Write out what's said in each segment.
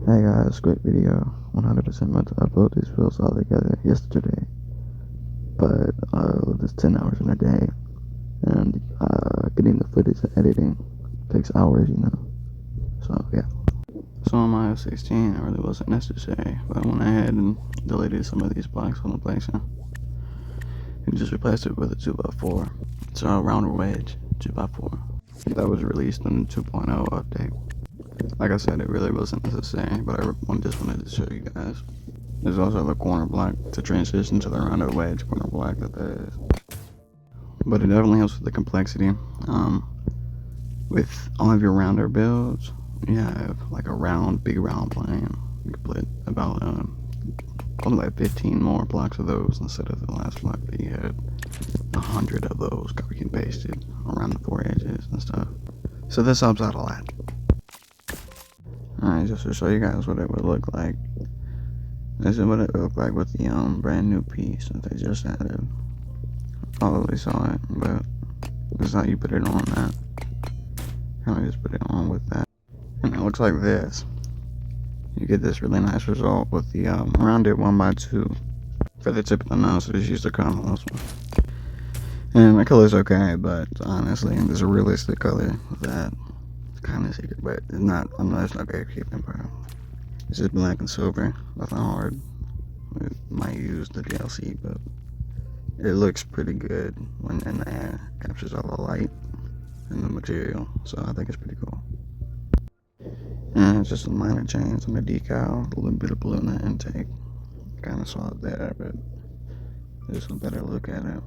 Hey guys, great video. 100% meant to upload these builds all together yesterday, but it's 10 hours in a day, and getting the footage and editing takes hours, So yeah. So on my 16, it really wasn't necessary, but I went ahead and deleted some of these blocks on the placing and just replaced it with a 2x4. It's a rounder wedge 2x4 that was released in the 2.0 update. Like I said, it really wasn't necessary, but I just wanted to show you guys. There's also the corner block to transition to the rounder wedge corner block that there is. But it definitely helps with the complexity. With all of your rounder builds, you have like a big round plane. You can put about probably like 15 more blocks of those instead of the last block that you had 100 of those copy and pasted around the 4 edges and stuff. So this helps out a lot. Alright, just to show you guys what it would look like. This is what it would look like with the brand new piece that they just added. Probably saw it, but this is how you put it on that. Kind of just put it on with that. And it looks like this. You get this really nice result with the rounded 1x2 for the tip of the nose. So just use the color on this one. And the color's okay, but honestly, there's a realistic color with that. Kind of secret, but it's not. It's not gatekeeping, bro. It's just black and silver, nothing hard. We might use the DLC, but it looks pretty good when in the air. Captures all the light and the material, so I think it's pretty cool. And it's just a minor change on the decal, a little bit of blue in the intake. Kind of saw it there, but there's a better look at it.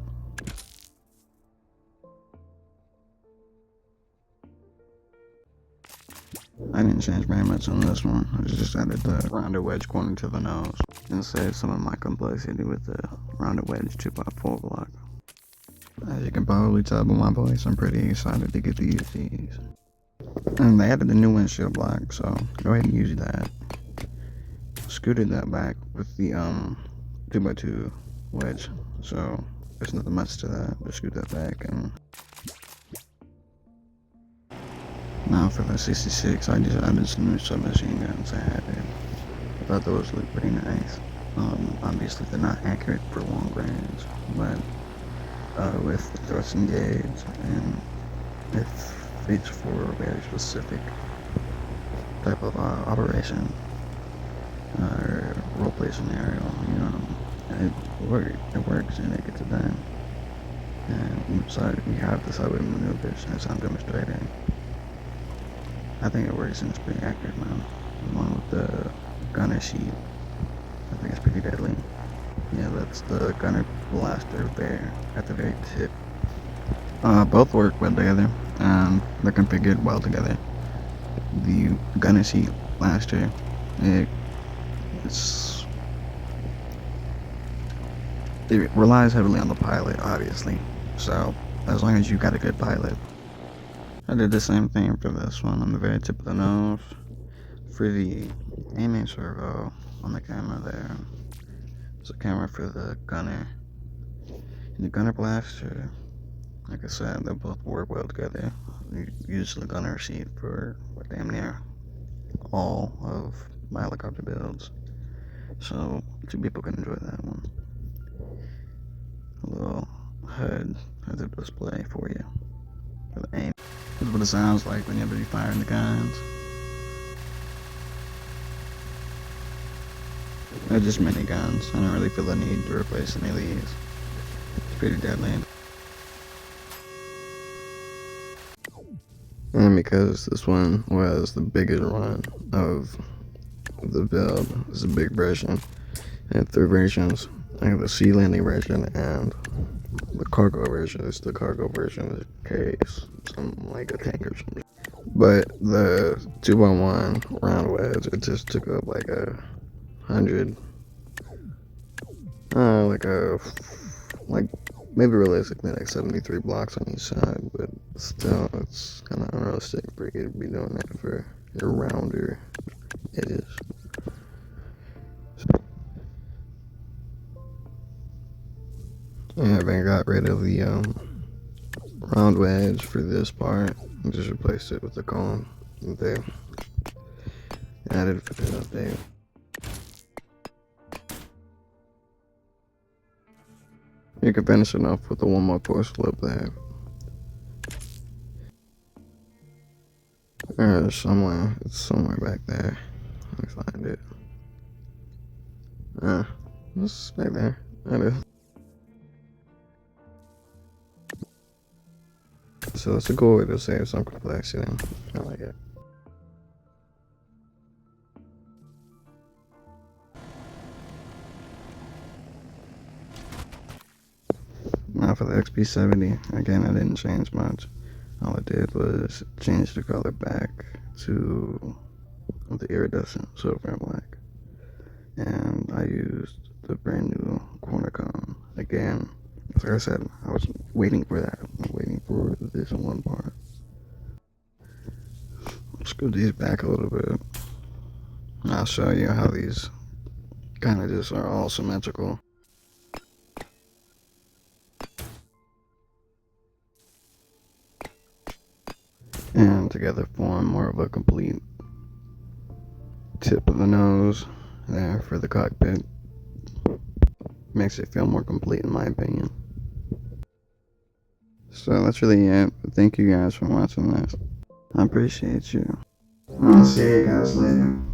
I didn't change very much on this one. I just added the rounded wedge corner to the nose and saved some of my complexity with the rounded wedge 2x4 block. As you can probably tell by my voice, I'm pretty excited to get to use these. And they added the new windshield block, so go ahead and use that. Scooted that back with the 2x2 wedge, so there's nothing much to that. Just scoot that back. And now for the 66, I just added some new submachine guns I had. I thought those looked pretty nice. Obviously they're not accurate for long range, but with the thrusting gauge, and it fits for a very specific type of operation or roleplay scenario. It works and it gets it done. And we have the sideway maneuvers as I'm demonstrating. I think it works and it's pretty accurate, man. Along with the gunner sheet, I think it's pretty deadly. Yeah, that's the gunner blaster there at the very tip. Both work well together, and they're configured well together. The gunner sheet blaster, it relies heavily on the pilot, obviously. So as long as you got a good pilot. I did the same thing for this one on the very tip of the nose. For the aiming servo on the camera there, there's a camera for the gunner. And the gunner blaster, like I said, they both work well together. You use the gunner sheet for damn near all of my helicopter builds. So 2 people can enjoy that one. A little HUD as a display for you for the aim. This is what it sounds like whenever you fire the guns. They're just mini guns. I don't really feel the need to replace any of these. It's pretty deadly. And because this one was the biggest one of the build, it's a big version. I have 3 versions. I have the sea landing version and the cargo version. It's the cargo version that carries something like a tank or something. But the 2x1 round wedge, it just took up like 100, like maybe realistically like 73 blocks on each side, but still it's kind of unrealistic for you to be doing that for your rounder edges. Yeah, I got rid of the round wedge for this part and just replaced it with the cone there. added for this update. You can finish it off with the one more force flip there. It's somewhere back there. Let me find it. It's back there. That is. So it's a cool way to save some complexity. I like it. Now for the XP70, again I didn't change much. All I did was change the color back to the iridescent silver and black. And I used the brand new corner cone. Again, like I said, I was waiting for that. I'm waiting for this one part. Let's go these back a little bit. I'll show you how these kind of just are all symmetrical. And together form more of a complete tip of the nose there for the cockpit. Makes it feel more complete in my opinion. So that's really it. Thank you guys for watching this. I appreciate you. I'll see you guys later.